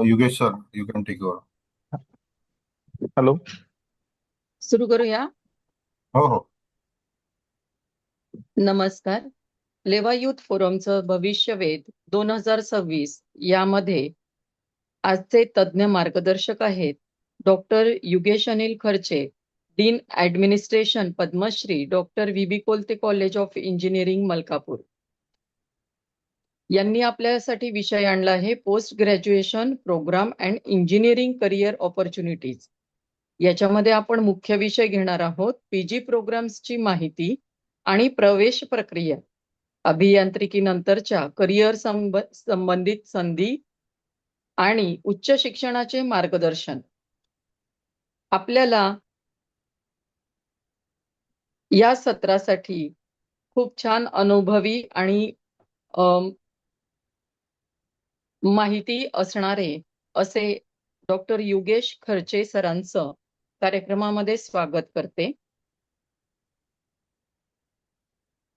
Yogesh sir, you can take over. Hello. सुरू करूया. हो हो. नमस्कार. लेवा युथ फोरमचं भविष्यवेध 2026 यामध्ये आजचे तज्ज्ञ मार्गदर्शक आहेत doctor Yugesh Anil Kharche, dean administration Padmashri doctor V B. Kolte college of engineering Malkapur. यांनी आपल्यासाठी विषय आणला आहे post graduation program and engineering career opportunities. याच्यामध्ये आपण मुख्य विषय घेणार आहोत पीजी प्रोग्राम्सची माहिती आणि प्रवेश प्रक्रिया, अभियांत्रिकीनंतरच्या करिअर संबंधित संधी आणि उच्च शिक्षणाचे मार्गदर्शन. आपल्याला या सत्रासाठी खूप छान अनुभवी आणि माहिती असणारे असे डॉक्टर युगेश खर्चे सरांचं कार्यक्रमामध्ये स्वागत करते.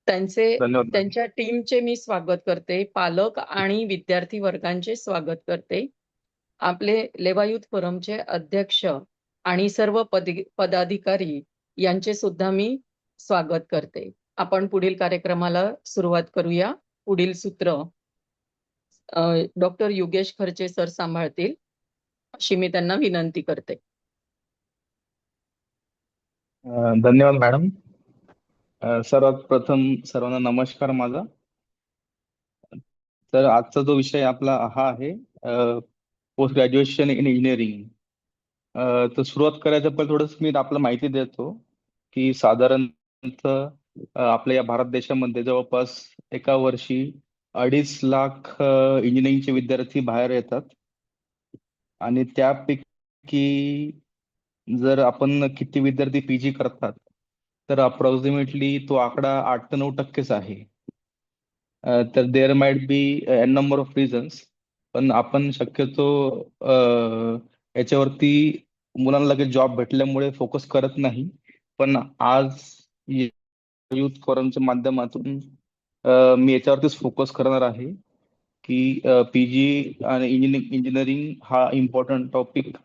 धन्यवाद. त्यांच्या टीमचे मी स्वागत करते, पालक आणि विद्यार्थी वर्गांचे स्वागत करते. आपले लेवा युथ फोरमचे अध्यक्ष आणि सर्व पदाधिकारी यांचे सुद्धा मी स्वागत करते. आपण पुढील कार्यक्रमाला सुरुवात करूया. पुढील सूत्र डॉक्टर युगेश खर्चे सर सांभाळतील अशी मी त्यांना विनंती करते. धन्यवाद मॅडम. सर्वात प्रथम सर्वांना नमस्कार माझा. तर आजचा जो विषय आपला हा आहे पोस्ट ग्रॅज्युएशन इन इंजिनिअरिंग. तर सुरुवात करायचं पण थोडंसं मी आपला माहिती देतो की साधारणतः आपल्या या भारत देशामध्ये जवळपास एका वर्षी 2.5 लाख इंजिनिअरिंगचे विद्यार्थी बाहेर येतात आणि त्यापैकी जर आपण किती विद्यार्थी पीजी करतात तर अप्रॉक्सिमेटली तो आकडा 8 ते 9% आहे. तर there might be an number of reasons, पण आपण शक्यतो याच्यावरती मुलांना लगेच जॉब भेटल्यामुळे फोकस करत नाही. पण आज युथ फोरमच्या माध्यमातून मी याच्यावरतीच फोकस करणार आहे की पीजी आणि इंजिनिअरिंग हा इम्पॉर्टंट टॉपिक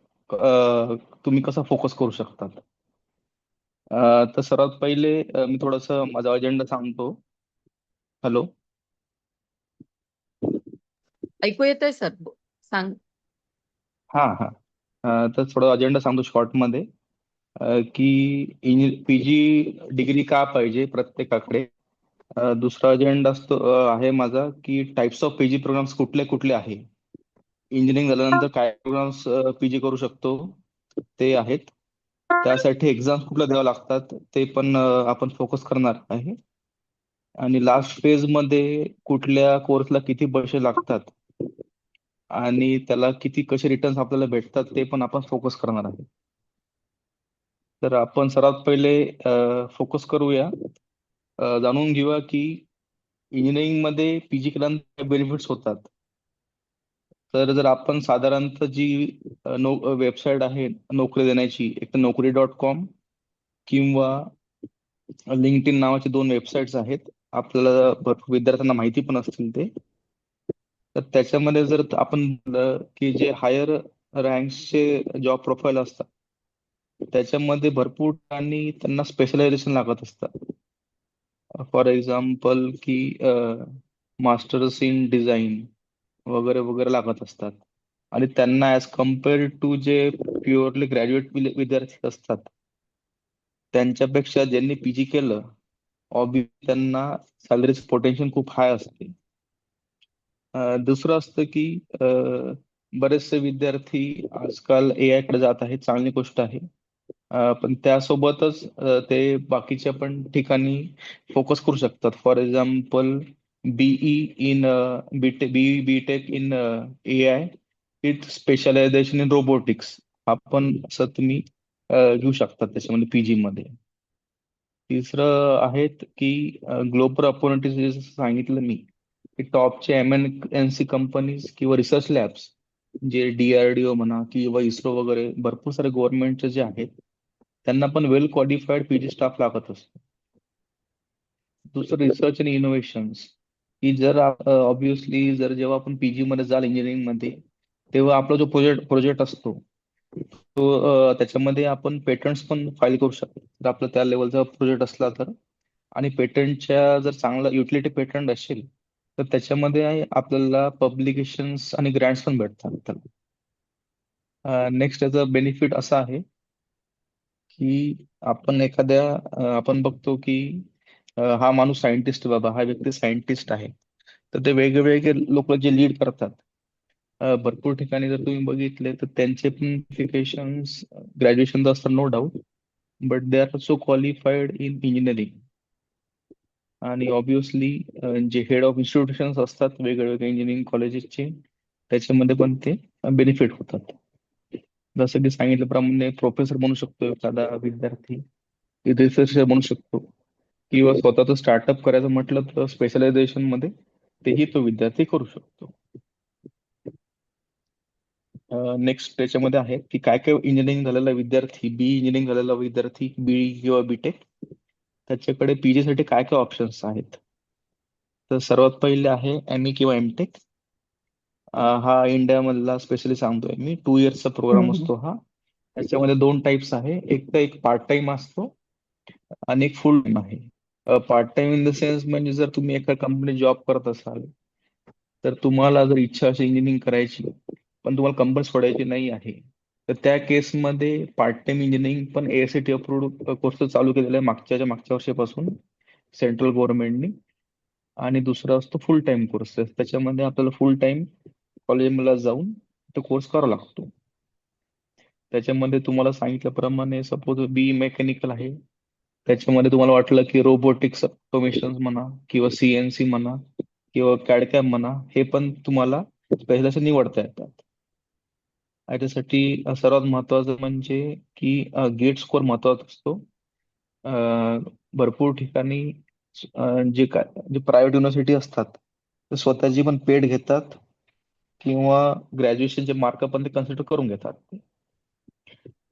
तुम्ही कसा फोकस करू शकतात. तर सर्वात पहिले मी थोडंसं माझा अजेंडा सांगतो. हॅलो. ऐकू येतंय सर? सांग. हा हा. तर थोडं अजेंडा सांगतो शॉर्टमध्ये की पीजी डिग्री का पाहिजे प्रत्येकाकडे. दुसरा अजेंडा आहे माझा की टाइप्स ऑफ पीजी प्रोग्राम्स कुठले कुठले आहे. इंजिनिअरिंग झाल्यानंतर काय प्रोग्राम्स पीजी करू शकतो ते आहेत. त्यासाठी एक्झाम्स कुठल्या द्याव्या लागतात ते पण आपण फोकस करणार आहे. आणि लास्ट फेज मध्ये कुठल्या कोर्सला किती पैसे लागतात आणि त्याला किती कसे रिटर्न्स आपल्याला भेटतात ते पण आपण फोकस करणार आहे. तर आपण सर्वात पहिले फोकस करूया, जाणून घेऊया की इंजिनिअरिंग मध्ये पीजी केल्यानंतर बेनिफिट्स होतात. तर जर आपण साधारणतः जी वेबसाईट आहे नोकरी देण्याची, एक तर Naukri.com किंवा लिंक्डइन नावाचे 2 वेबसाईट्स आहेत. आपल्याला भरपूर विद्यार्थ्यांना माहिती पण असतील ते. तर त्याच्यामध्ये जर आपण की जे हायर रँक्सचे जॉब प्रोफाईल असतात त्याच्यामध्ये भरपूर ठिकाणी त्यांना स्पेशलायझेशन लागत असतात. फॉर एक्झाम्पल की मास्टर्स इन डिझाईन वगैरे वगैरे लागत असतात आणि त्यांना ऍज कम्पेअर टू जे प्युअरली ग्रॅज्युएट विद्यार्थी असतात त्यांच्यापेक्षा ज्यांनी पीजी केलं ऑब्विसली त्यांना सॅलरीज पोटेन्शियल खूप हाय असते. दुसरं असतं की बरेचसे विद्यार्थी आजकाल AI कडे जात आहेत, चांगली गोष्ट आहे. पण त्यासोबतच ते बाकीच्या पण ठिकाणी फोकस करू शकतात. For example BE in BTech in AI with specialization in robotics हा पण असं तुम्ही घेऊ शकता त्याच्यामध्ये पीजी मध्ये. तिसरं आहेत की ग्लोबल ऑपॉर्च्युनिटीज जसं सांगितलं मी की टॉपचे MNC कंपनीज किंवा रिसर्च लॅब्स जे DRDO म्हणा किंवा इस्रो वगैरे भरपूर सारे गव्हर्नमेंटचे जे आहेत त्यांना पण वेल क्वालिफाईड पीजी स्टाफ लागत असतो. दुसरं रिसर्च आणि इनोव्हेशन्स की जर ऑब्विसली जर जेव्हा आपण पीजी मध्ये जाल इंजिनिअरिंग मध्ये तेव्हा आपला जो प्रोजेक्ट असतो तो त्याच्यामध्ये आपण पेटंट्स पण फाईल करू शकतो जर आपला त्या लेवलचा प्रोजेक्ट असला तर. आणि पेटंटच्या जर चांगला युटिलिटी पेटंट असेल तर त्याच्यामध्ये आपल्याला पब्लिकेशन्स आणि ग्रँट्स पण भेटतात. नेक्स्ट याचा बेनिफिट असा आहे की आपण बघतो की हा माणूस सायंटिस्ट, बाबा हा व्यक्ती सायंटिस्ट आहे, तर ते वेगवेगळे लोक जे लीड करतात भरपूर ठिकाणी जर तुम्ही बघितले तर त्यांचे पण क्वालिफिकेशन्स ग्रॅज्युएशन असतात no doubt, but they are also qualified in engineering. आणि ऑब्विसली जे हेड ऑफ इन्स्टिट्यूशन्स असतात वेगवेगळ्या इंजिनिअरिंग कॉलेजेसचे त्याच्यामध्ये पण ते बेनिफिट होतात. जसं की सांगितल्याप्रमाणे प्रोफेसर बनू शकतो एखादा विद्यार्थी, रिसर्चर बनू शकतो, किंवा स्वतःचं स्टार्टअप करायचं म्हटलं तर स्पेशलायझेशन मध्ये तेही तो विद्यार्थी करू शकतो. नेक्स्ट त्याच्यामध्ये आहे की काय काय इंजिनिअरिंग झालेला विद्यार्थी, इंजिनिअरिंग झालेला विद्यार्थी, किंवा बीटेक, त्याच्याकडे पीजी साठी काय काय ऑप्शन्स आहेत. तर सर्वात पहिले आहे एमई किंवा एमटेक. हा इंडियामधला स्पेशली सांगतोय मी, 2 इयर्सचा प्रोग्राम हम्म. असतो हा. त्याच्यामध्ये 2 टाइप्स आहे, एक तर एक पार्ट टाइम असतो आणि एक फुल टाइम आहे. Part time in the sense म्हणजे जर तुम्ही एका कंपनी जॉब करत असाल तर तुम्हाला जर इच्छा असेल इंजिनिअरिंग करायची पण तुम्हाला कंपनी सोडायची नाही आहे, तर त्या केसमध्ये पार्ट टाइम इंजिनिअरिंग पण एआयसीटी अप्रूव्ड कोर्स चालू केलेला आहे मागच्या वर्षापासून सेंट्रल गव्हर्नमेंटनी. आणि दुसरा असतो फुल टाइम कोर्स, त्याच्यामध्ये आपल्याला फुल टाइम कॉलेजला जाऊन तो कोर्स करावा लागतो. त्याच्यामध्ये तुम्हाला सांगितल्याप्रमाणे सपोज बी मेकॅनिकल आहे, त्याच्यामध्ये तुम्हाला वाटलं की रोबोटिक्स ऑटोमेशन म्हणा किंवा सीएनसी म्हणा किंवा कॅडकॅम म्हणा, हे पण तुम्हाला पहिल्याच निवडता येतात. याच्यासाठी सर्वात महत्वाचं म्हणजे की गेट स्कोर महत्वाचा असतो. भरपूर ठिकाणी जे प्रायव्हेट युनिव्हर्सिटी असतात ते स्वतःची पण पेड घेतात किंवा ग्रॅज्युएशनचे मार्क पण ते कन्सिडर करून घेतात.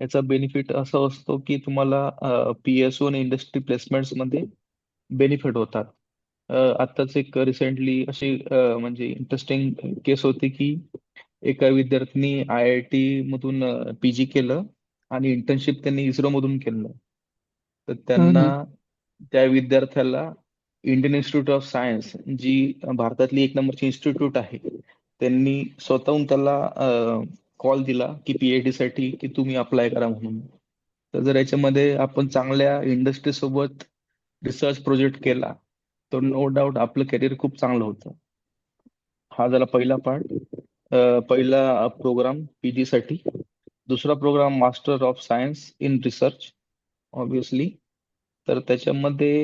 याचा बेनिफिट असा असतो की तुम्हाला पीएसओ आणि इंडस्ट्री प्लेसमेंट्स मध्ये बेनिफिट होतात. आत्ताच एक रिसेंटली अशी म्हणजे इंटरेस्टिंग केस होती की एका विद्यार्थ्यांनी IIT मधून पीजी केलं आणि इंटर्नशिप त्यांनी इस्रो मधून केलं. तर त्यांना, हम्म. त्या विद्यार्थ्याला इंडियन इन्स्टिट्यूट ऑफ सायन्स, जी भारतातली 1 नंबरची इन्स्टिट्यूट आहे, त्यांनी स्वतःहून त्याला कॉल दिला की पीएचडी साठी की तुम्ही अप्लाय करा म्हणून. तर जर याच्यामध्ये आपण चांगल्या इंडस्ट्री सोबत रिसर्च प्रोजेक्ट केला तर नो डाऊट आपलं करिअर खूप चांगलं होतं. हा झाला पहिला पार्ट, पहिला प्रोग्राम पीजी साठी. दुसरा program master of science in research obviously. तर त्याच्यामध्ये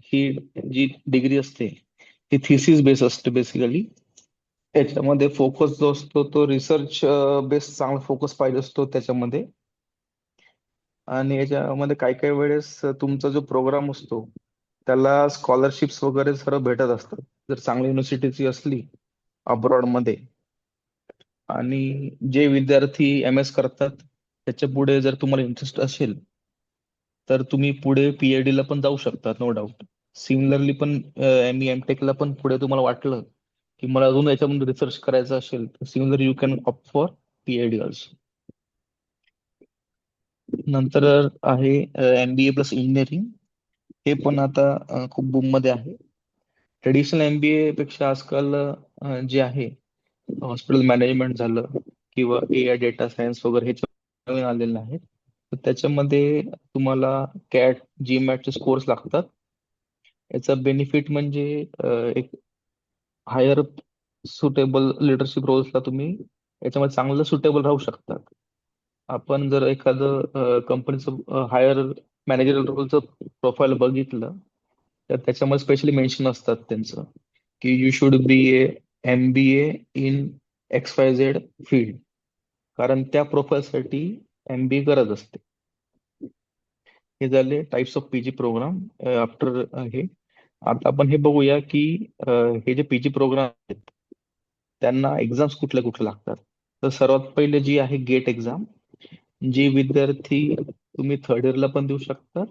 ही जी डिग्री असते ही थिसिस बेस असते बेसिकली. त्याच्यामध्ये फोकस जो असतो तो रिसर्च बेस चांगला फोकस पाहिजे असतो त्याच्यामध्ये. आणि याच्यामध्ये काही काही वेळेस तुमचा जो प्रोग्राम असतो त्याला स्कॉलरशिप्स वगैरे सर्व भेटत असतात जर चांगली युनिव्हर्सिटीची असली अब्रॉड मध्ये. आणि जे विद्यार्थी MS करतात त्याच्या पुढे जर तुम्हाला इंटरेस्ट असेल तर तुम्ही पुढे PhD ला पण जाऊ शकता नो डाऊट. सिमिलरली पण ME MTech ला पण पुढे तुम्हाला वाटलं की मला अजून याच्यामध्ये रिसर्च करायचं असेल तर similar you can opt for PhD also. नंतर आहे MBA प्लस इंजिनिअरिंग. हे पण आता खूप बूम मध्ये आहे. ट्रेडिशनल MBA पेक्षा आजकाल जे आहे हॉस्पिटल मॅनेजमेंट झालं किंवा AI डेटा सायन्स वगैरे हे नवीन आलेलं आहे. तर त्याच्यामध्ये तुम्हाला कॅट GMAT चे स्कोर्स लागतात. याचा बेनिफिट म्हणजे एक हायर सुटेबल लिडरशिप रोल्सला तुम्ही याच्यामध्ये चांगलं सुटेबल राहू शकतात. आपण जर एखादं कंपनीचं हायर मॅनेजर रोलचं प्रोफाईल बघितलं तर त्याच्यामध्ये स्पेशली मेन्शन असतात त्यांचं की you should be a MBA in XYZ field, कारण त्या प्रोफाईलसाठी MBA गरज असते. हे झाले types of PG program after हे. आता आपण हे बघूया की हे जे पीजी प्रोग्राम आहेत त्यांना एक्झाम्स कुठल्या कुठल्या लागतात. तर सर्वात पहिले जी आहे गेट एक्झाम, जी विद्यार्थी तुम्ही थर्ड इयरला पण देऊ शकता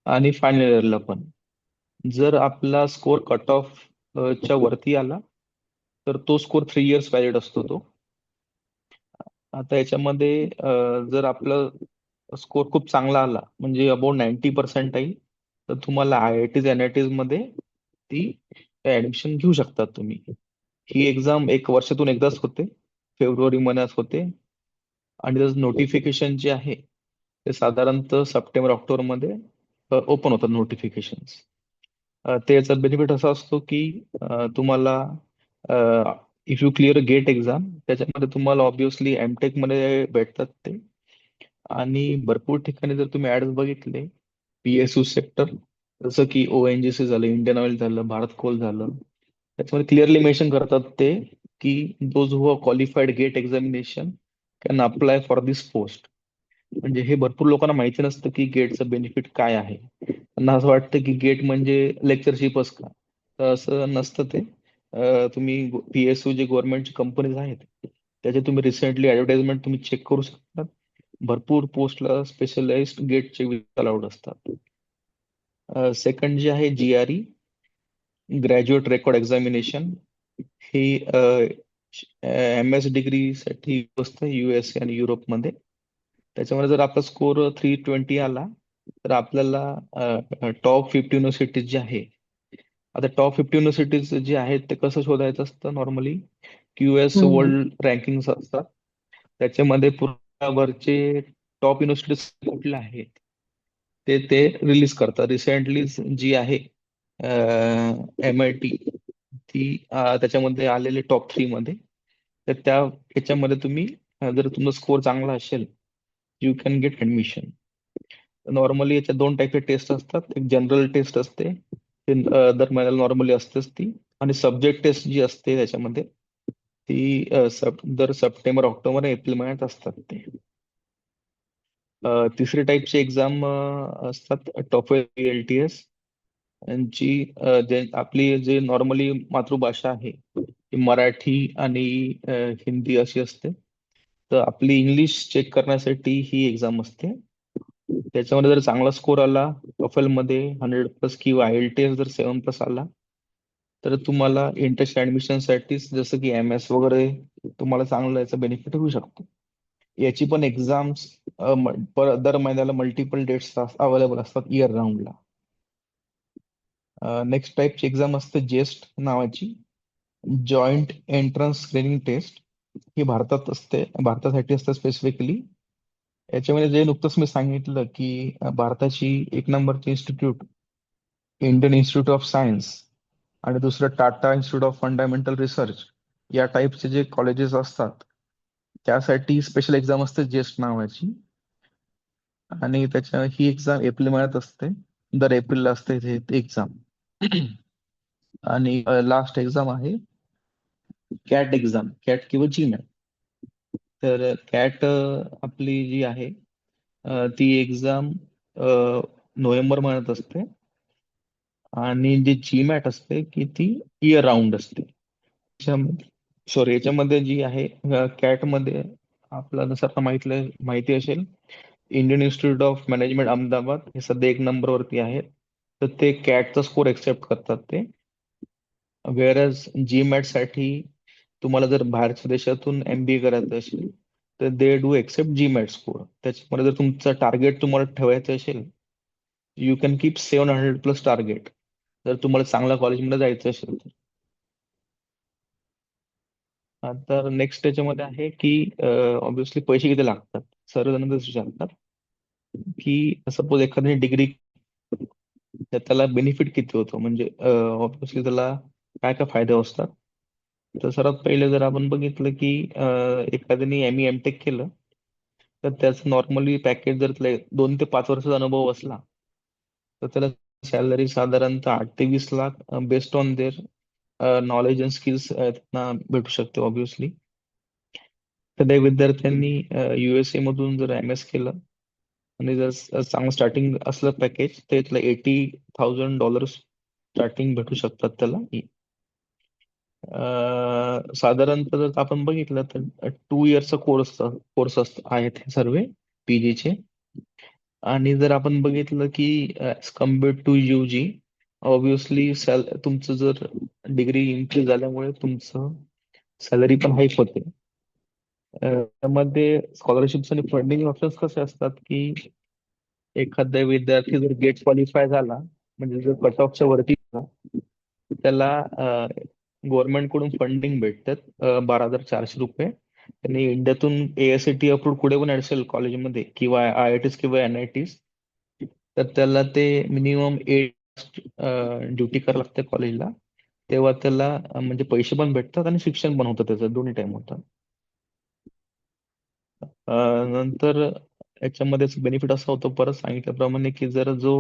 आणि फायनल इयरला पण. जर आपला स्कोर कट ऑफ च्या वरती आला तर तो स्कोर 3 इयर्स व्हॅलिड असतो तो. आता याच्यामध्ये जर आपलं स्कोर खूप चांगला आला म्हणजे अबाउट 90% तर तुम्हाला IITs NITs मध्ये ती ऍडमिशन घेऊ शकतात तुम्ही. ही एक्झाम एक वर्षातून एकदाच होते, फेब्रुवारी महिन्यात होते. आणि त्याचं नोटिफिकेशन जे आहे ते साधारणतः सप्टेंबर ऑक्टोबर मध्ये ओपन होतात नोटिफिकेशन. त्याचा बेनिफिट असा असतो की तुम्हाला if you clear GATE exam त्याच्यामध्ये तुम्हाला ऑब्विसली एमटेक मध्ये भेटतात ते. आणि भरपूर ठिकाणी जर तुम्ही ऍड बघितले PSU सेक्टर जसं की ONGC झालं, इंडियन ऑइल झालं, भारत कोल झालं, त्याच्यामध्ये क्लिअरली मेन्शन करतात ते की those who qualified GATE examination can apply for this post. म्हणजे हे भरपूर लोकांना माहिती नसतं की गेटचं बेनिफिट काय आहे. त्यांना असं वाटतं की गेट म्हणजे लेक्चरशिपच का, तर असं नसतं ते. तुम्ही PSU जे गव्हर्नमेंटचे कंपनीज आहेत त्याचे तुम्ही रिसेंटली ऍडव्हर्टाइजमेंट तुम्ही चेक करू शकता. भरपूर पोस्टला स्पेशलाइज्ड गेटचे अलाउड असतात. सेकंड जे आहे GRE, ग्रॅज्युएट रेकॉर्ड एक्झामिनेशन. ही MS डिग्री साठी असतं USA आणि युरोपमध्ये. त्याच्यामध्ये जर आपला स्कोर 320 आला तर आपल्याला टॉप 50 युनिव्हर्सिटीज जे आहे, आता टॉप 50 युनिव्हर्सिटीज जे आहेत ते कसं शोधायचं असतं नॉर्मली, QS हम्म. वर्ल्ड रँकिंग असतात. त्याच्यामध्ये पूर्णभरचे टॉप युनिव्हर्सिटीज कुठल्या आहेत ते ते रिलीज करतात. रिसेंटली जी आहे MIT ती त्याच्यामध्ये आलेले टॉप 3 मध्ये. तर याच्यामध्ये तुम्ही जर तुमचा स्कोर चांगला असेल you can get admission. Normally याच्या 2 टाईपचे टेस्ट असतात. एक जनरल टेस्ट असते, ते दर महिन्याला नॉर्मली असतेच ती. आणि सब्जेक्ट टेस्ट जी असते त्याच्यामध्ये ती दर सप्टेंबर ऑक्टोबर एप्रिल महिन्यात असतात ते. तिसरी टाईपची एक्झाम असतात TOEFL LTS. यांची आपली जे नॉर्मली मातृभाषा आहे ती मराठी आणि हिंदी अशी असते. तर आपली इंग्लिश चेक करण्यासाठी ही एक्झाम असते. त्याच्यामध्ये जर चांगला स्कोर आला TOEFL मध्ये 100+ किंवा IELTS जर 7+ आला तर तुम्हाला इंटरेस्ट ऍडमिशन साठी जसं की MS वगैरे तुम्हाला चांगला याचा बेनिफिट होऊ शकतो. याची पण एक्झाम्स दर महिन्याला मल्टिपल डेट्स अवेलेबल असतात इयर राऊंडला. नेक्स्ट टाईपची एक्झाम असते जेस्ट नावाची, जॉईंट एंट्रन्स स्क्रीनिंग टेस्ट. ही भारतात असते, भारतासाठी असते स्पेसिफिकली. याच्यामध्ये जे नुकतंच मी सांगितलं की भारताची 1 नंबरची institute Indian institute of science आणि दुसरं Tata institute of fundamental research या टाईपचे जे कॉलेजेस असतात त्यासाठी स्पेशल एक्झाम असते जेस्ट नावाची. आणि ही एक्झाम एप्रिल महिन्यात असते, दर एप्रिलला असते हे एक्झाम. आणि लास्ट एक्झाम आहे कॅट एक्झाम, कॅट किंवा GMAT. तर कॅट आपली जी आहे ती एक्झाम नोव्हेंबर महिन्यात असते. आणि जी GMAT असते की ती इयर राऊंड असते. सॉरी, याच्यामध्ये जी आहे कॅट मध्ये आपल्याला जसं माहिती असेल Indian institute of management Ahmedabad हे सध्या 1 नंबरवरती आहे. तर ते कॅटचा स्कोर एक्सेप्ट करतात ते. वेअरएज GMAT साठी तुम्हाला जर बाहेरच्या देशातून MBA करायचं असेल तर they do accept GMAT score. त्याच्यामध्ये जर तुमचं टार्गेट तुम्हाला ठेवायचं असेल यू कॅन कीप 700+ टार्गेट जर तुम्हाला चांगल्या कॉलेजमध्ये जायचं असेल तर. तर नेक्स्ट त्याच्यामध्ये आहे की ऑब्विसली पैसे किती लागतात. सर्वजण तेच विचारतात की सपोज एखाद्याने डिग्री त्याला बेनिफिट किती होतो, म्हणजे ऑब्विसली त्याला काय काय फायदे असतात. तर सर्वात पहिले जर आपण बघितलं की एखाद्याने ME MTech केलं तर त्याचं नॉर्मली पॅकेज जर त्याला 2 ते 5 वर्षाचा अनुभव असला तर त्याला सॅलरी साधारणतः 8 ते 20 lakh based on their knowledge and skills त्यांना भेटू शकते ऑब्विसली. तर त्या विद्यार्थ्यांनी USA मधून जर MS केलं आणि जर चांगलं स्टार्टिंग असलं पॅकेज तर त्याला $80,000 स्टार्टिंग भेटू शकतात त्याला. साधारणतः जर आपण बघितलं तर 2 इयर्सचा कोर्स आहेत हे सर्व PGचे. आणि जर आपण बघितलं की कम्पेअर्ड टू UG ऑब्विसली तुमचं जर डिग्री इन्क्रीज झाल्यामुळे तुमचं सॅलरी पण हाईक होते. त्यामध्ये स्कॉलरशिप्स आणि फंडिंग ऑप्शन्स कसे असतात की एखादा विद्यार्थी जर गेट क्वालिफाय झाला, म्हणजे जर कट ऑफच्या वरती गेला, त्याला गव्हर्नमेंट कडून फंडिंग भेटतात 12,400 रुपये. आणि इंडियातून AICTE अप्रूव्ड कुठे पण असेल कॉलेजमध्ये किंवा IITs किंवा NITs, तर त्याला ते मिनिमम 8 ड्युटी करावं लागते कॉलेजला. तेव्हा त्याला म्हणजे पैसे पण भेटतात आणि शिक्षण पण होतं, त्याचं दोन्ही टाइम होतं. नंतर याच्यामध्येच बेनिफिट असा होतो परत सांगितल्याप्रमाणे की जर जो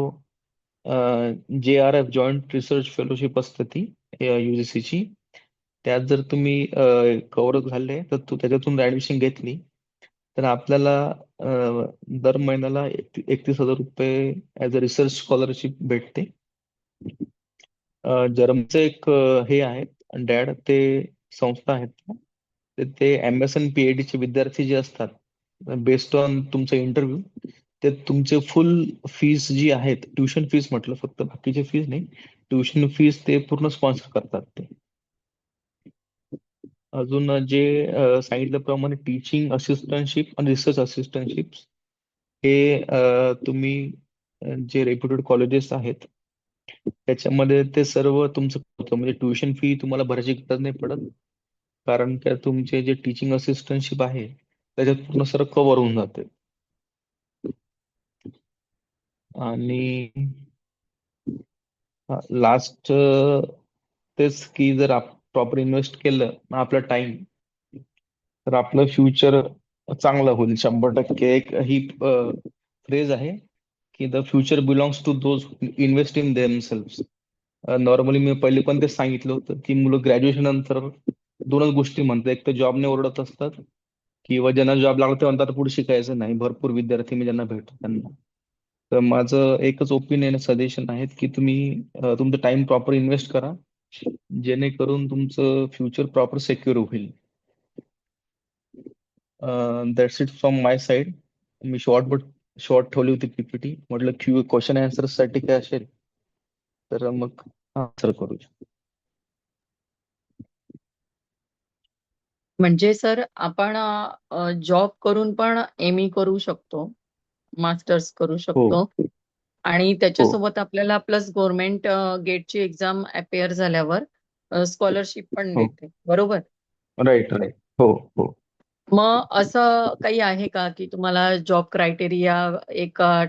JRF जॉईंट रिसर्च फेलोशिप असते ती UGC ची, त्यात जर तुम्ही कव्हर झाले तर त्याच्यातून ऍडमिशन घेतली, तर आपल्याला दर महिन्याला 31,000 रुपये ऍज अ रिसर्च स्कॉलरशिप भेटते. जर्मनचं एक हे आहेत डॅड, ते संस्था आहेत ते MS आणि PhD चे विद्यार्थी जे असतात, बेस्ड ऑन तुमचा इंटरव्ह्यू, ते तुमचे फुल फीस जी आहेत, ट्युशन फीस म्हटलं, फक्त बाकीचे फीस नाही, ट्युशन फीस ते पूर्ण स्पॉन्सर करतात ते. अजून जे सांगितल्याप्रमाणे टीचिंग असिस्टंटशिप आणि रिसर्च असिस्टंटशिप हे तुम्ही जे रेप्युटेड कॉलेजेस आहेत त्याच्यामध्ये ते सर्व तुमचं होतं, म्हणजे ट्युशन फी तुम्हाला भरायची गरज नाही पडत, कारण का तुमचे जे टीचिंग असिस्टंटशिप आहे त्याच्यात पूर्ण सर्व कव्हर होऊन जाते. आणि लास्ट तेच की जर प्रॉपर इन्व्हेस्ट केलं ना आपला टाइम, तर आपलं फ्युचर चांगलं होईल 100%. एक ही फ्रेज आहे की the future belongs to those invest in themselves. Normally मी पहिले पण ते सांगितलं होतं की मुलं ग्रॅज्युएशन नंतर दोनच गोष्टी म्हणतात, एक तर जॉबने ओरडत असतात किंवा ज्यांना जॉब लागला ते म्हणतात पुढे शिकायचं नाही. भरपूर विद्यार्थी मी ज्यांना भेटतो त्यांना. तर माझं एकच ओपिनियन सजेशन आहे की तुम्ही तुमचं टाइम प्रॉपर इन्व्हेस्ट करा, जेणेकरून तुमचं फ्युचर प्रॉपर सिक्युअर होईल. That's it from my side. Me short ठेवली होती PPT. म्हटलं क्वेश्चन आन्सर साठी काय असेल तर मग आन्सर करू. म्हणजे सर आपण जॉब करून पण ME करू शकतो, मास्टर्स करू हो शकतो आणि हो त्याच्यासोबत आपल्याला प्लस गव्हर्नमेंट गेटची एक्झाम अपेअर झाल्यावर स्कॉलरशिप पण हो, देते, बरोबर? Right right. हो हो. मग असं काही आहे का की तुम्हाला जॉब क्रायटेरिया एका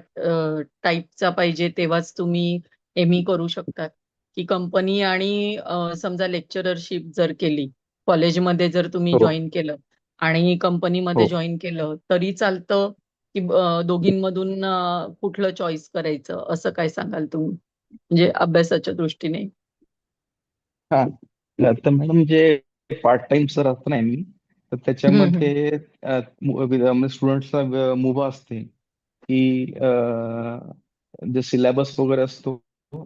टाईपचा पाहिजे तेव्हाच तुम्ही ME करू शकतात, की कंपनी आणि समजा लेक्चररशिप जर केली, कॉलेजमध्ये जर तुम्ही हो जॉईन केलं आणि कंपनीमध्ये हो. जॉईन केलं तरी चालतं, की दोघींमधून कुठलं चॉईस करायचं, असं काय सांगाल तुम्ही, म्हणजे अभ्यासाच्या दृष्टीने? हा, तर मॅडम जे पार्ट टाइम सर असतं ना मी, तर हम्म, हम्म. त्याच्यामध्ये स्टुडंट्सचा मुभा असते की जे सिलेबस वगैरे असतो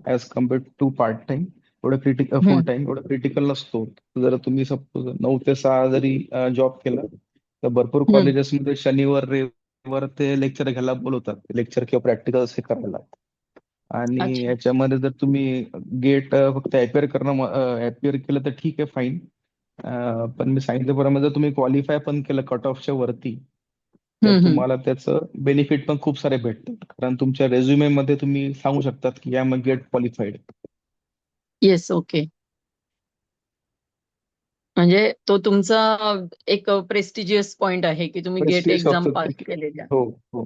as compared to part time, full hmm, time एवढं क्रिटिकल नसतो. जर तुम्ही सपोज 9 ते 6 जरी जॉब केला, तर भरपूर हम्म. कॉलेजेसमध्ये शनिवार रविवार ते लेक्चर घ्यायला बोलवतात, लेक्चर किंवा प्रॅक्टिकल हे करायला. आणि अच्छा. याच्यामध्ये जर तुम्ही गेट फक्त अपियर केलं तर ठीक आहे, फाईन. पण मी सांगितल्याप्रमाणे जर तुम्ही क्वालिफाय पण केलं कट ऑफच्या वरती, तर हम्म, हम्म. तुम्हाला त्याचं बेनिफिट पण खूप सारे भेटतात, कारण तुमच्या रेझ्युमे मध्ये तुम्ही सांगू शकतात की I am GATE qualified. Yes, okay. म्हणजे तो तुमचा एक प्रेस्टिजियस पॉइंट आहे की तुम्ही गेट प्रेस्टिज एक्झाम असतं पास ते. केलेल्या. हो हो हो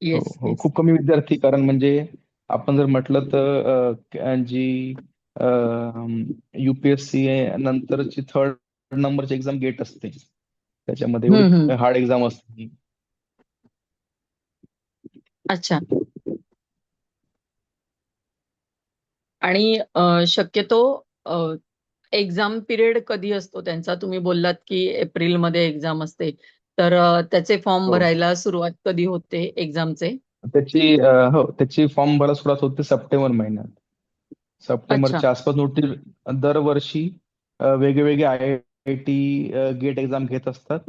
येस, हो. येस. खूप कमी विद्यार्थी, कारण म्हणजे आपण जर म्हटलं तर जी UPSC नंतरची 3rd नंबरची एक्झाम गेट असते, त्याच्यामध्ये एवढी हम्म, हम्म. हार्ड एक्झाम असते. अच्छा. आणि शक्यतो एक्झाम पिरियड कधी असतो त्यांचा? तुम्ही बोललात की एप्रिलमध्ये एक्झाम असते, तर त्याचे फॉर्म हो, भरायला सुरुवात कधी होते एक्झामचे? त्याची फॉर्म भरायला सुरुवात होते सप्टेंबर महिन्यात. अच्छा. सप्टेंबरच्या आसपास नोटीस. दरवर्षी वेगवेगळे IIT गेट एक्झाम घेत असतात.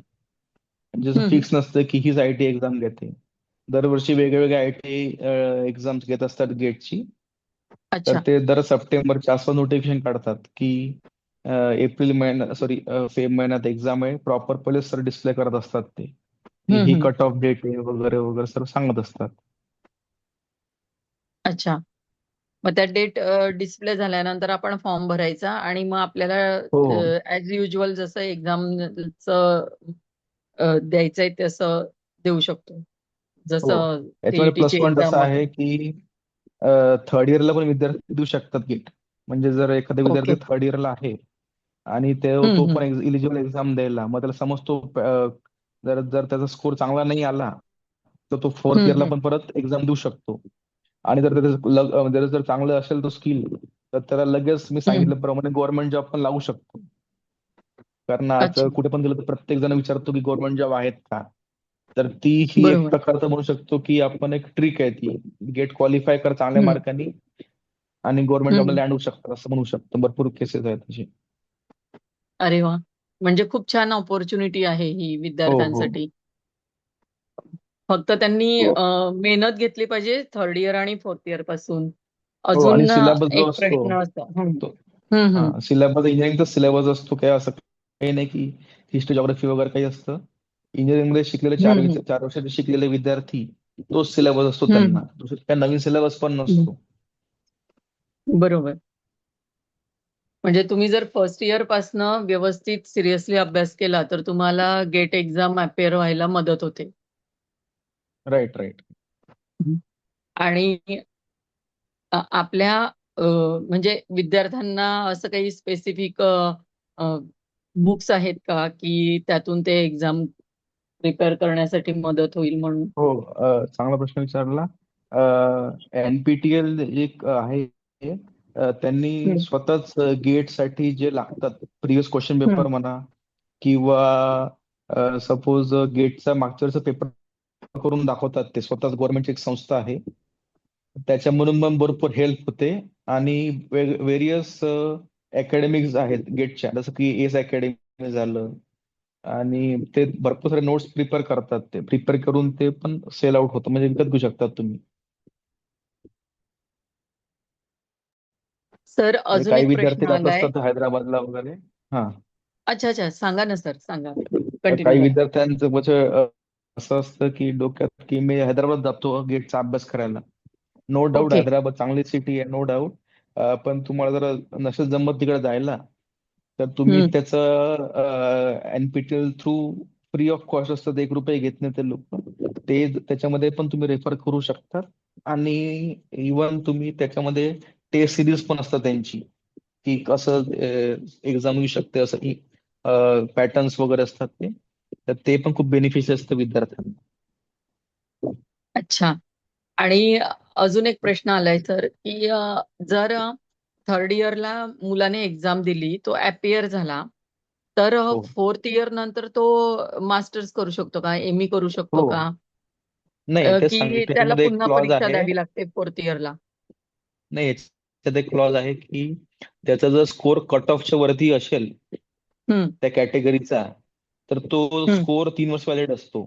जसं हम्म, हम्म. फिक्स नसतं की हीच IIT एक्झाम घेते. दरवर्षी वेगवेगळे IIT एक्झाम्स घेत असतात गेटची. तर अच्छा. ते दर सप्टेंबरच्या आसपास नोटिफिकेशन काढतात की एप्रिल महिना सॉरी फेब महिन्यात एक्झाम आहे, प्रॉपर पहिले सर डिस्प्ले करत असतात ते, की ही हम्म. कट ऑफ डेट आहे वगैरे वगैरे सर्व सांगत असतात. अच्छा. मग त्या डेट डिस्प्ले झाल्यानंतर आपण फॉर्म भरायचा आणि मग आपल्याला हो ऍज युजल जसं एक्झामचं द्यायचंय तसं देऊ शकतो. हो. जसं याच्यामध्ये प्लस सीईटीची पॉईंट एक्झाम असा आहे वगैरे. की थर्ड इयरला पण विद्यार्थी देऊ शकतात गेट. म्हणजे जर एखादा ओके. विद्यार्थी थर्ड इयरला आहे आणि तो हम्म. पण इलिजिबल एक्झाम द्यायला, मग त्याला समजतो जर जर त्याचा स्कोर चांगला नाही आला तर तो फोर्थ इयरला हम्म. पण परत एक्झाम देऊ शकतो. आणि जर जर चांगलं असेल तो स्किल, तर त्याला लगेच मी हम्म. सांगितल्याप्रमाणे गव्हर्नमेंट जॉब पण लागू शकतो. कारण आज अच्छा. कुठे पण गेलं तर प्रत्येक जण विचारतो की गव्हर्नमेंट जॉब आहेत का. तर ती ही एक बरोबर. प्रकारचं म्हणू शकतो की आपण एक ट्रिक आहे ती, गेट क्वालिफाय कर चांगल्या हम्म. मार्कांनी आणि गव्हर्नमेंट जॉबला हम्म. लँड होऊ शकतात असं म्हणू शकतो. भरपूर केसेस आहेत तसे. अरे वा. म्हणजे खूप छान ऑपॉर्च्युनिटी आहे ही हो हो विद्यार्थ्यांसाठी. फक्त त्यांनी हो मेहनत घेतली पाहिजे थर्ड इयर आणि फोर्थ इयर पासून. हो. आणि अजून सिलेबस जो एक असतो प्रश्न असा. तो, हम्म. हा सिलेबस इंजिनिअरिंगचा सिलेबस असतो, काय असं काही नाही की हिस्ट्री जॉग्राफी वगैरे काही असतं. इंजिनिअरिंग मध्ये शिकलेले हम्म. 4 वर्षाचे शिकलेले विद्यार्थी, तोच सिलेबस असतो त्यांना, हम्म. दुसरं काही नवीन सिलेबस पण हम्म. नसतो. बरोबर. म्हणजे तुम्ही जर फर्स्ट इयर पासनं व्यवस्थित सिरियसली अभ्यास केला तर तुम्हाला गेट एक्झाम अपेअर व्हायला मदत होते. Right right. हम्म. आणि आपल्या म्हणजे विद्यार्थ्यांना असं काही स्पेसिफिक बुक्स आहेत का की त्यातून ते एक्झाम प्रिपेअर करण्यासाठी मदत होईल म्हणून? हो, चांगला प्रश्न विचारला. एनपीटीएल एक आहे, त्यांनी हम्म. स्वतःच गेट साठी जे लागतात प्रिव्हियस क्वेश्चन हम्म. पेपर म्हणा, किंवा सपोज गेटचा मागच्या वेळेचा पेपर करून दाखवतात, ते स्वतःच गव्हर्नमेंटची एक संस्था आहे. त्याच्यामधून पण भरपूर हेल्प होते. आणि व्हेरियस अकॅडमिक्स आहेत गेटच्या, जसं की एस अकॅडमी झालं, आणि ते भरपूर सारे नोट्स प्रिपेअर करतात, ते प्रिपेअर करून ते पण सेल आउट होतं, म्हणजे विकत घेऊ शकतात तुम्ही. सर म्हणजे अजून काही एक विद्यार्थी प्रश्न जात आलाय. असतात हैदराबादला वगैरे. हा, अच्छा अच्छा, सांगा ना सर, सांगा. कंटिन्यू काही करा. विद्यार्थ्यांचं म्हणजे असं असतं की डोक्यात की मी हैदराबाद जातो गेटचा अभ्यास करायला. No doubt okay. हैदराबाद चांगली सिटी आहे, नो डाऊट. पण तुम्हाला जर नसेल जमत तिकडे जायला, तर तुम्ही हम्म. त्याचं NPTEL through free of cost असतं, 1 रुपये घेत नाही ते लोक. ते त्याच्यामध्ये पण तुम्ही रेफर करू शकता. आणि इवन तुम्ही त्याच्यामध्ये टेस्ट सिरीज पण असतात त्यांची, की कसं एक्झाम येऊ शकते, असं की पॅटर्न्स वगैरे असतात ते. तर ते पण खूप बेनिफिशियल असतं विद्यार्थ्यांना. अच्छा. आणि अजून एक प्रश्न आलाय सर की जर थर्ड इयरला मुलाने एक्झाम दिली, तो अपियर झाला, तर हो फोर्थ इयर नंतर तो मास्टर्स करू शकतो का, एमई करू शकतो हो. का? नाही, ते की त्याला त्याच्यामध्ये एक पुन्हा क्लॉज परीक्षा आहे. द्यावी लागते फोर्थ इयरला? नाही, याच्यात एक क्लॉज आहे की त्याचा जर स्कोर कट ऑफच्या वरती असेल हम्म. त्या कॅटेगरीचा, तर तो हम्म. स्कोर 3 वर्ष व्हॅलिड असतो.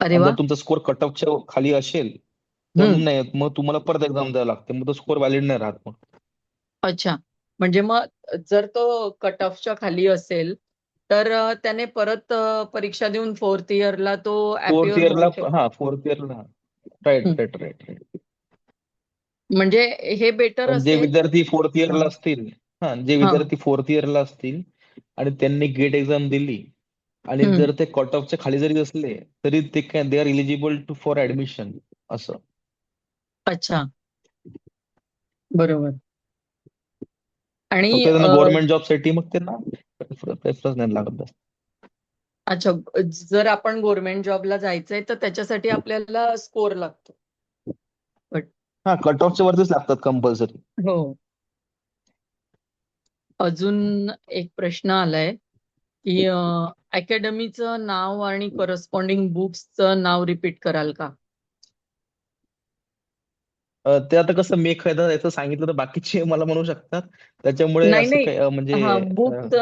अरे आणि वा. जर तुमचा स्कोर कट ऑफच्या खाली असेल, तर हम्म. नाही, मग तुम्हाला परत एक्झाम द्यावी लागते, मग तो स्कोर व्हॅलिड नाही राहत मग. अच्छा. म्हणजे मग जर तो कट ऑफच्या खाली असेल तर त्याने परत परीक्षा देऊन फोर्थ इयरला तो फोर्थ अपियर इयरला, होऊ शकतो. हा फोर्थ इयरला, right hmm. Right right right. म्हणजे हे बेटर पण जे असेल. विद्यार्थी फोर्थ हा. इयरला असतील, हा, जे हा. विद्यार्थी फोर्थ इयरला असतील आणि त्यांनी गेट एक्झाम दिली, आणि हम्म. जर ते कट ऑफच्या खाली जरी असले, तरी ते can they are eligible to for admission असं. अच्छा. बरोबर. आणि फक्त त्यांना गव्हर्नमेंट जॉबसाठी मग त्यांना प्रेफरन्स नाही लागत जास्त. अच्छा, जर आपण गव्हर्नमेंट जॉबला जायचंय तर त्याच्यासाठी आपल्याला स्कोर लागतो. But हा, कट ऑफच्या वरतीच लागतात कंपल्सरी. हो. अजून एक प्रश्न आलाय की अकॅडमीचं नाव आणि करस्पॉन्डिंग बुक्सचं नाव रिपीट कराल का? ते आता कसं मेघ याचं सांगितलं तर बाकीचे मला म्हणू शकतात, त्याच्यामुळे नाही असं नाही. काही म्हणजे हा, बुक्स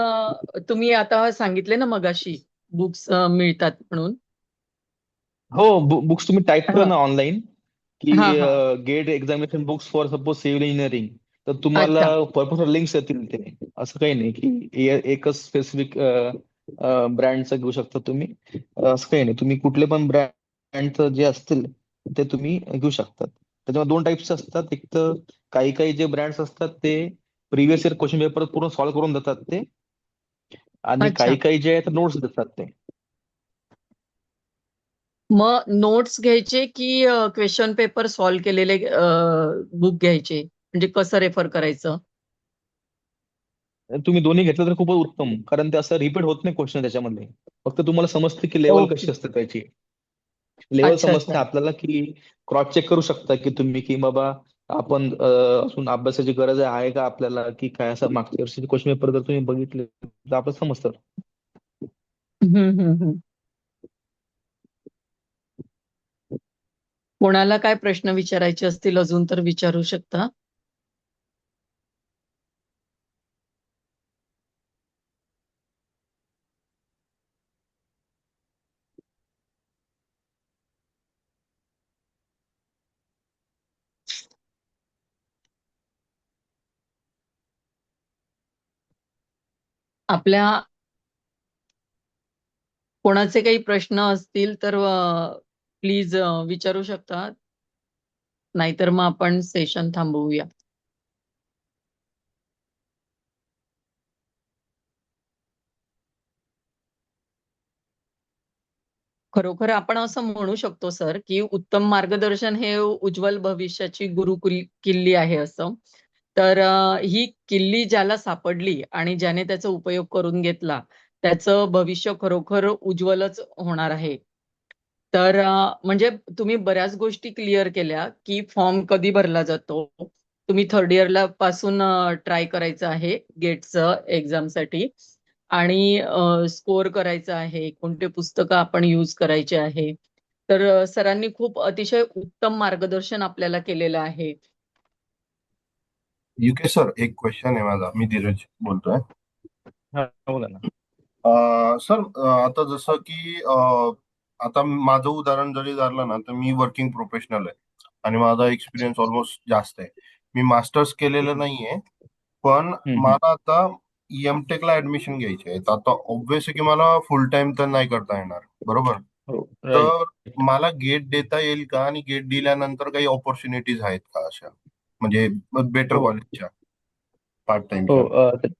तुम्ही आता सांगितले ना मगाशी, बुक्स मिळतात म्हणून. हो, बुक्स तुम्ही टाईप करा हा. ना ऑनलाईन, की हा. हा. GATE examination books for suppose civil engineering, तर तुम्हाला अच्छा. भरपूर लिंक्स येतील. ते असं काही नाही की एकच स्पेसिफिक ब्रँडचं घेऊ शकता तुम्ही. असं काही नाही, तुम्ही कुठले पण ब्रँडचं जे असतील ते तुम्ही घेऊ शकतात. त्याच्यामध्ये दोन टाईप्स असतात. एक तर काही काही जे ब्रँड्स असतात ते प्रिव्हियस इयर क्वेश्चन पेपर पूर्ण सॉल्व्ह करून देतात ते, आणि अच्छा. काही काही जे आहेत नोट्स देतात ते. मग नोट्स घ्यायचे की क्वेश्चन पेपर सॉल्व्ह केलेले बुक घ्यायचे, म्हणजे कसं रेफर करायचं? तुम्ही दोन्ही घेतलं तर खूपच उत्तम, कारण ते असं रिपीट होत नाही क्वेश्चन त्याच्यामध्ये. फक्त तुम्हाला समजते की लेवल ओके. कशी असते त्याची. लेवल अच्छा, समजते अच्छा. आपल्याला, की क्रॉस चेक करू शकता की तुम्ही, की बाबा आपण अजून अभ्यासाची गरज आहे का आपल्याला, की काय. असं मागच्या वर्षीचे क्वेश्चन पेपर जर तुम्ही बघितले तर आपल्याला समजतं. हम्म, हम्म, हम्म. कोणाला काय प्रश्न विचारायचे असतील अजून तर विचारू शकता. आपल्या कोणाचे काही प्रश्न असतील तर प्लीज विचारू शकता, नाहीतर मग आपण सेशन थांबवूया. खरोखर आपण असं म्हणू शकतो सर, की उत्तम मार्गदर्शन हे उज्ज्वल भविष्याची किल्ली आहे असं. तर ही किल्ली ज्याला सापडली आणि ज्याने त्याचा उपयोग करून घेतला, त्याचं भविष्य खरोखर उज्ज्वलच होणार आहे. तर म्हणजे तुम्ही बऱ्याच गोष्टी क्लिअर केल्या, की फॉर्म कधी भरला जातो. तुम्ही थर्ड इयरला पासून ट्राय करायचं आहे गेटचं एक्झामसाठी, आणि स्कोर करायचा आहे, कोणते पुस्तकं आपण यूज करायचे आहे. तर सरांनी खूप अतिशय उत्तम मार्गदर्शन आपल्याला केलेलं आहे. युके सर, एक क्वेश्चन आहे माझा. मी धीरज बोलतोय. हा, बोला ना. सर, आता जसं की आता माझं उदाहरण जरी झालं ना, तर मी वर्किंग प्रोफेशनल आहे आणि माझा एक्सपिरियन्स ऑलमोस्ट जास्त आहे. मी मास्टर्स केलेलं नाहीये, पण हम्म. मला आता एमटेक ला ऍडमिशन घ्यायची आहे. तर आता ऑब्व्हियस आहे की मला फुल टाइम तर नाही करता येणार, बरोबर? हो, तर राईट. मला गेट देता येईल का, आणि गेट दिल्यानंतर काही ऑपॉर्च्युनिटीज आहेत का अशा, म्हणजे बेटर हो, कॉलेजच्या, पार्ट हो. टाइमच्या?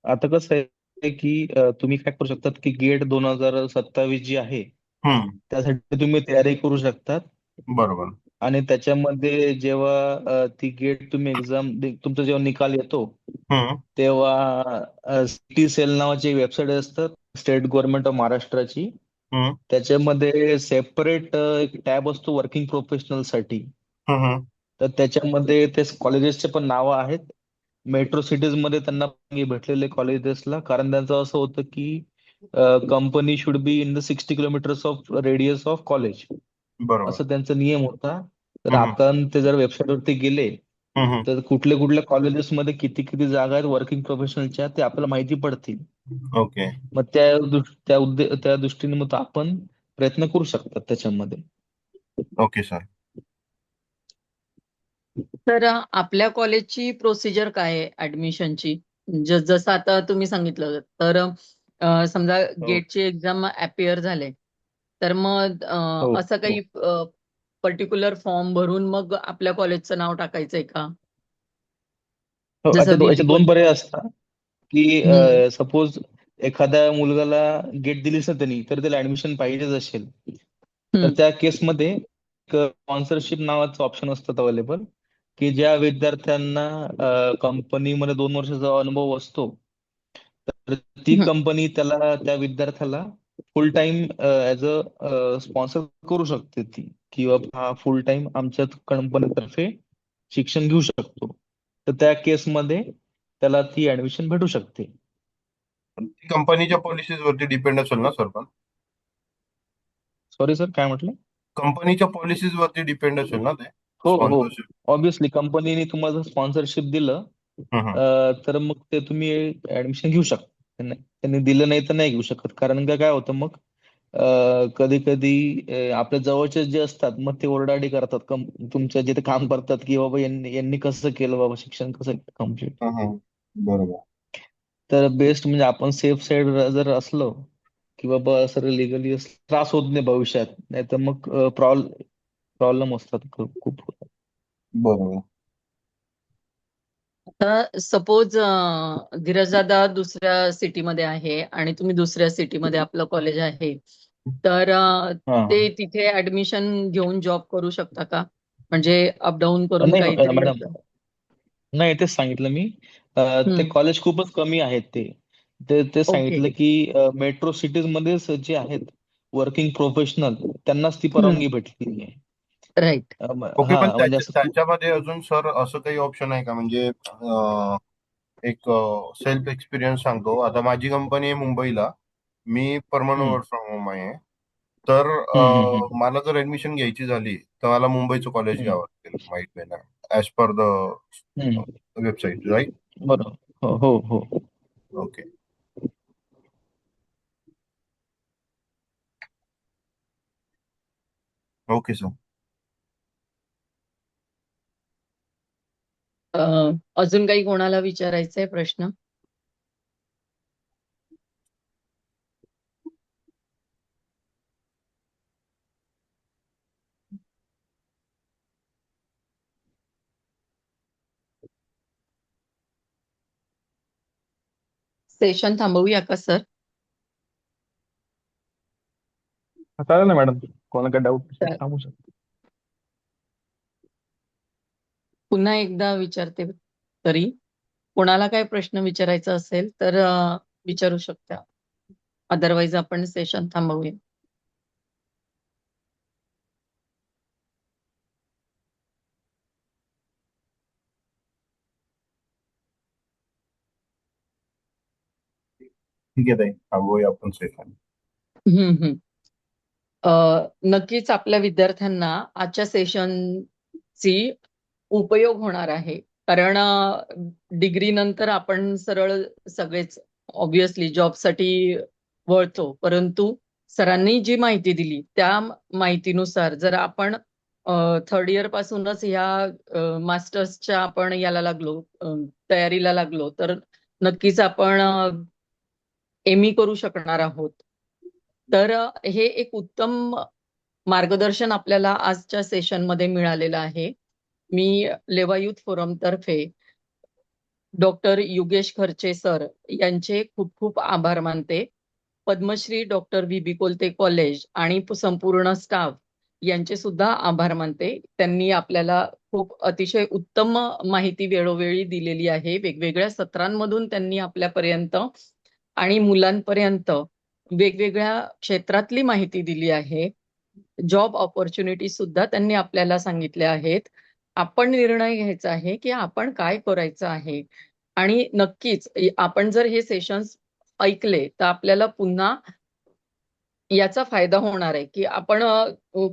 आता कसं आहे की तुम्ही काय करू शकतात, की गेट 2027 जी आहे हम्म. त्यासाठी तुम्ही तयारी करू शकतात. बरोबर. आणि त्याच्यामध्ये जेव्हा ती गेट तुम्ही एक्झाम, तुमचा जेव्हा निकाल येतो हम्म. तेव्हा सिटी सेल नावाची वेबसाईट असतात, स्टेट गव्हर्नमेंट ऑफ महाराष्ट्राची. हम्म. त्याच्यामध्ये सेपरेट एक टॅब असतो वर्किंग प्रोफेशनल साठी. हम्म. तर त्याच्यामध्ये ते कॉलेजेसचे पण नावं आहेत. मेट्रो सिटीज मध्ये त्यांना भेटलेले कॉलेजेसला, कारण त्यांचं असं होतं की company should be in the 60 kilometres of radius of college, बरोबर. असं त्यांचा नियम होता. तर हम्म. आपण ते जर वेबसाईटवरती गेले हम्म. तर कुठल्या कुठल्या कॉलेजेसमध्ये किती किती जागा आहेत वर्किंग प्रोफेशनलच्या ते आपल्याला माहिती पडतील. ओके. मग त्या दृष्टीने मग आपण प्रयत्न करू शकतात त्याच्यामध्ये. Okay sir. तर आपल्या कॉलेजची प्रोसिजर काय आहे ऍडमिशनची? जसं आता तुम्ही सांगितलं, तर समजा हो, गेटची एक्झाम अपियर झाले, तर मग हो, असं हो, काही पर्टिक्युलर फॉर्म भरून मग आपल्या कॉलेजचं नाव टाकायचंय का? हो. जसं याचे बीबी दोन पर्याय असतात, की हम्म. सपोज एखाद्या मुलगाला गेट दिलीच ना त्यांनी, तर त्याला ऍडमिशन पाहिजेच असेल, तर हम्म. त्या केसमध्ये स्पॉन्सरशिप नावाचं ऑप्शन असतात अवेलेबल, की ज्या विद्यार्थ्यांना कंपनीमध्ये 2 वर्षाचा अनुभव असतो, तर ती हम्म. कंपनी त्या विद्यार्थ्याला फुल टाइम ऍज अ स्पॉन्सर करू शकते ती, की बाबा हा फुल टाइम आमच्या कंपनीतर्फे शिक्षण घेऊ शकतो. तर त्या केसमध्ये त्याला ती ऍडमिशन भेटू शकते. ती कंपनीच्या पॉलिसीज वरती डिपेंड असेल ना सर? पण सॉरी सर, काय म्हटलं? कंपनीच्या पॉलिसीज वरती डिपेंड असेल ना ते, हो, हो. स्पॉन्सरशिप? ऑब्विसली कंपनीने तुम्हाला स्पॉन्सरशिप दिलं, हम्म. तर मग ते तुम्ही ऍडमिशन घेऊ शकता. त्यांनी दिलं नाही तर नाही घेऊ शकत, कारण का काय होतं मग कधी कधी आपल्या जवळचे जे असतात मग ते ओरडाआरडी करतात तुमच्या जिथे काम करतात की बाबा यांनी यांनी कसं केलं बाबा शिक्षण कसं कम्प्लीट. हम्म. बरोबर. तर बेस्ट म्हणजे आपण सेफ साईड जर असलो की बाबा सर लिगली त्रास होत नाही भविष्यात, नाही तर मग प्रॉब्लेम असतात खूप. बरोबर. आता सपोज धीरजदादा दुसऱ्या सिटीमध्ये आहे आणि तुम्ही दुसऱ्या सिटीमध्ये आपलं कॉलेज आहे, तर हा ते तिथे ऍडमिशन घेऊन जॉब करू शकता का? म्हणजे अपडाऊन करून नाही काहीतरी मॅडम, असं. नाही तेच सांगितलं मी. ते हम्म. कॉलेज खूपच कमी आहेत ते ते ओके. सांगितलं की मेट्रो सिटीज मध्येच जे आहेत वर्किंग प्रोफेशनल त्यांनाच ती परवानगी भेटली आहे. राईट. ओके, हा पण म्हणजे असं खूप. त्याच्यामध्ये अजून सर असं काही ऑप्शन आहे का? म्हणजे एक सेल्फ एक्सपिरियन्स सांगतो. आता माझी कंपनी आहे मुंबईला, मी परमनंट हम्म, वर्क फ्रॉम होम आहे. तर हम्म. मला जर ऍडमिशन घ्यायची झाली तर मला मुंबईचं कॉलेज हम्म, घ्यावं लागेल, माहित नाही ना, as per the hmm. Website, right? बरोबर. हो. ओके. Okay sir. अजून काही कोणाला विचारायचंय प्रश्न? सेशन थांबवूया का सर? चालेल ना मॅडम, कोणाला काय डाऊट तर सांगू शकतो. पुन्हा एकदा विचारते, तरी कोणाला काय प्रश्न विचारायचा असेल तर विचारू शकता. अदरवाईज आपण सेशन थांबवूया. ठीक आहे ताई, थांबूया आपण सेशन. हम्म, हम्म. नक्कीच आपल्या विद्यार्थ्यांना आजच्या सेशनची उपयोग होणार आहे. कारण डिग्री नंतर आपण सरळ सगळेच ऑब्विसली जॉबसाठी वळतो, परंतु सरांनी जी माहिती दिली त्या माहितीनुसार जर आपण थर्ड इयर पासूनच ह्या मास्टर्सच्या आपण याला लागलो, तयारीला लागलो, तर नक्कीच आपण एमई करू शकणार आहोत. तर हे एक उत्तम मार्गदर्शन आपल्याला आजच्या सेशनमध्ये मिळालेलं आहे. मी लेवा युथ फोरम तर्फे डॉक्टर युगेश खर्चे सर यांचे खूप खूप आभार मानते. पद्मश्री डॉक्टर व्ही बी कोलते कॉलेज आणि संपूर्ण स्टाफ यांचे सुद्धा आभार मानते. त्यांनी आपल्याला खूप अतिशय उत्तम माहिती वेळोवेळी दिलेली आहे. वेगवेगळ्या सत्रांमधून त्यांनी आपल्यापर्यंत आणि मुलांपर्यंत वेगवेगळ्या क्षेत्रातली माहिती दिली आहे. जॉब ऑपॉर्च्युनिटी सुद्धा त्यांनी आपल्याला सांगितल्या आहेत. आपण निर्णय घ्यायचा आहे की आपण काय करायचं आहे. आणि नक्कीच आपण जर हे सेशन्स ऐकले तर आपल्याला पुन्हा याचा फायदा होणार आहे की आपण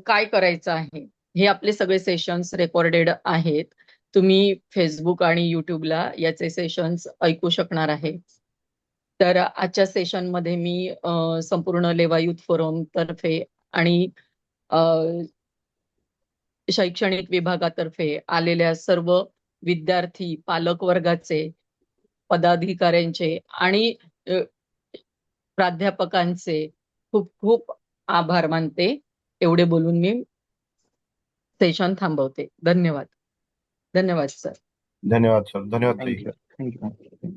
काय करायचं आहे. हे आपले सगळे सेशन्स रेकॉर्डेड आहेत. तुम्ही फेसबुक आणि युट्यूबला याचे सेशन्स ऐकू शकणार आहे. तर आजच्या सेशनमध्ये मी संपूर्ण लेवा युथ फोरम तर्फे आणि अ, शैक्षणिक विभागातर्फे आलेल्या सर्व विद्यार्थी, पालक वर्गाचे, पदाधिकाऱ्यांचे आणि अ, प्राध्यापकांचे खूप खूप आभार मानते. एवढे बोलून मी सेशन थांबवते. धन्यवाद. धन्यवाद सर. धन्यवाद सर, धन्यवाद ताई. थँक्यू.